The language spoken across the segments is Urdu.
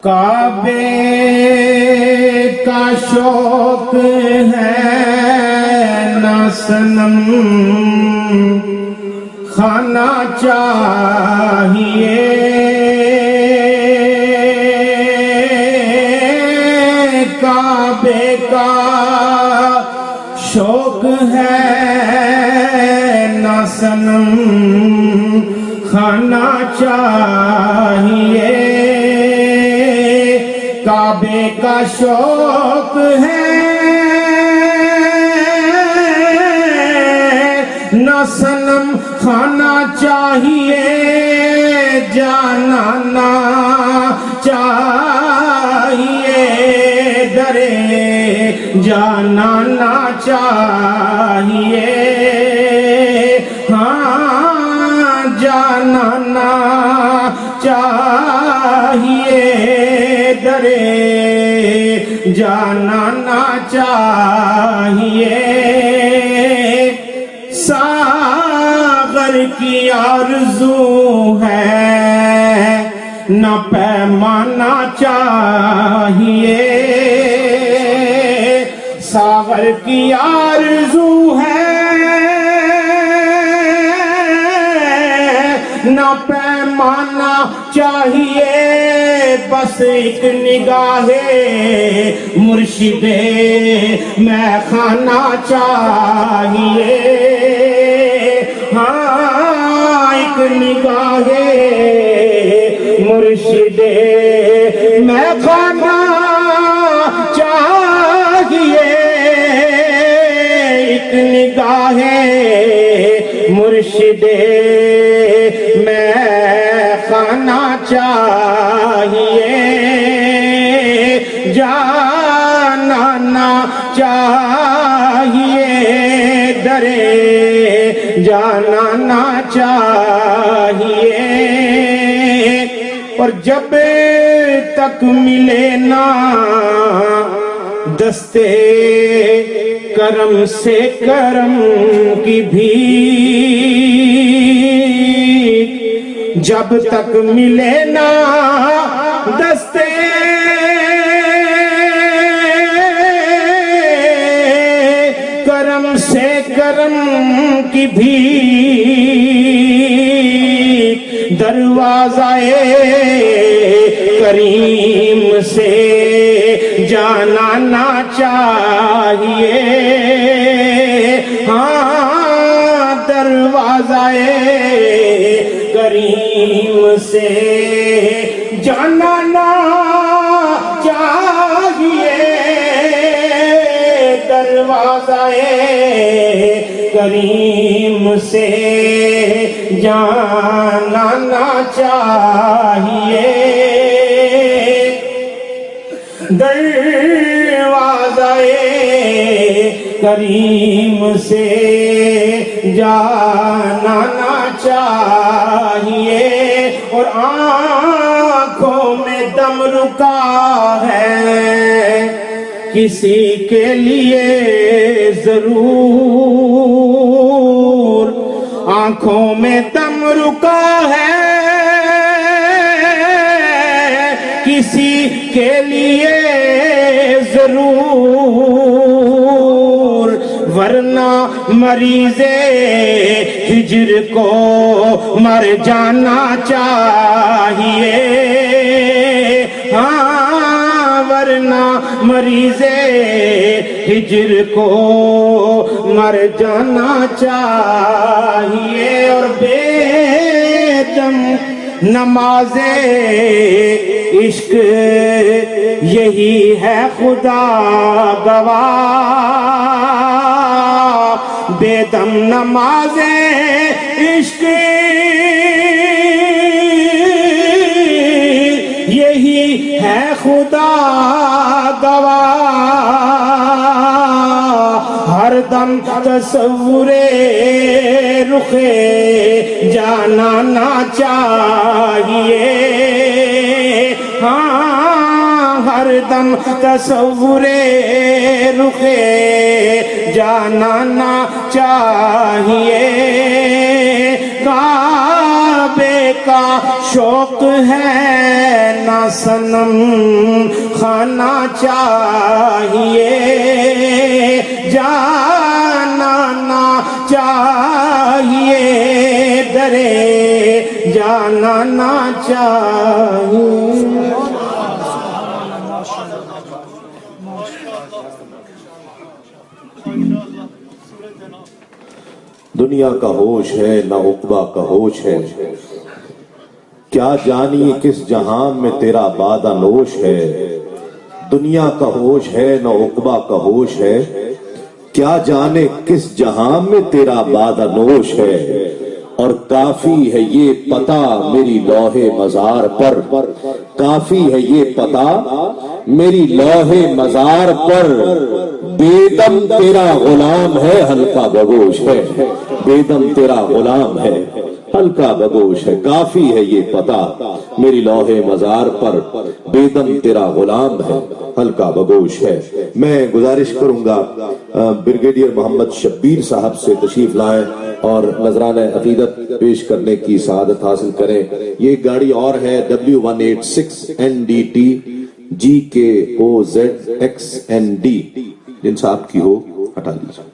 کعبے کا شوق ہے نہ صنم خانہ چاہیے، کعبے کا شوق ہے نہ صنم خانہ چاہیے، کعبے کا شوق ہے نہ صنم خانہ چاہیے، جانا نہ چاہیے، ڈرے جانا نہ چاہیے، ہاں جانا نہ چاہیے، ڈرے جانا نہ چاہیے، ساغر کی آرزو ہے نہ پیمانا چاہیے، ساغر کی آرزو ہے نہ پیمانا چاہیے، بس ایک نگاہ مرشد میں خانہ چاہیے، ہاں ایک نگاہ مرشد میں خانہ چاہیے، ایک نگاہ مرشد میں خانہ چاہیے، جانا نہ چاہیے، ڈرے جانا نہ چاہیے، اور جب تک ملے نا دستے کرم سے کرم کی بھیک، جب تک ملے نا دستے کرم سے کرم کی بھیک، دروازہ کریم سے جانا نہ چاہیے، ہاں دروازہ کریم سے جانا نہ چاہیے، دروازہ کریم سے جانا نہ چاہیے، دروازہ کریم سے جانا نہ چاہیے، اور آنکھوں میں دم رکا ہے کسی کے لیے ضرور، آنکھوں میں دم رکا ہے کسی کے لیے ضرور، ورنہ مریض ہجر کو مر جانا چاہیے، ہاں ورنہ مریض ہجر کو مر جانا چاہیے، اور بے دم نماز عشق یہی ہے خدا گواہ، بے دم نماز عشق یہی ہے خدا گواہ، ہر دم تصور رخ جانا نہ چاہیے، ہاں ہر دم تصور رخ جانا نہ چاہیے، کعبے کا شوق ہے نہ صنم خانہ چاہیے، جانا نہ چاہیے، درے جانا نہ چاہیے۔ دنیا کا ہوش ہے نہ عقبہ کا ہوش ہے، کیا جانی کس جہان میں تیرا بادہ نوش ہے۔ دنیا کا ہوش ہے نہ عقبہ کا ہوش ہے، کیا جانے کس جہان میں تیرا بادہ نوش ہے۔ اور کافی ہے یہ پتہ میری لوح مزار پر، کافی ہے یہ پتہ میری لوح مزار پر، بے دم تیرا غلام ہے ہلکا بگوش ہے، بے دم تیرا غلام ہے ہلکا بگوش ہے۔ کافی ہے یہ پتہ میری لوح مزار پر، بے دم تیرا غلام ہے ہلکا بگوش ہے۔ میں گزارش کروں گا بریگیڈیئر محمد شبیر صاحب سے تشریف لائیں اور نذرانہ عقیدت پیش کرنے کی سعادت حاصل کریں۔ یہ گاڑی اور ہے W186 NDT GKOZXND، جن صاحب کی ہو ہٹا دیجیے۔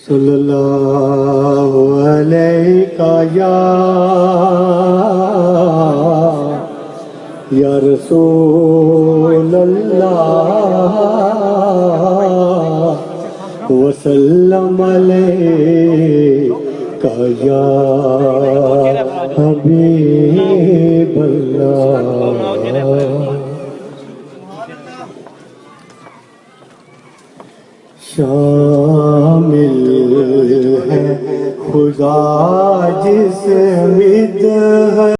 صلی اللہ علیہ یا رسول اللہ وسلم علیہ یا حبیب اللہ۔ شامل ہے خدا جس مد ہے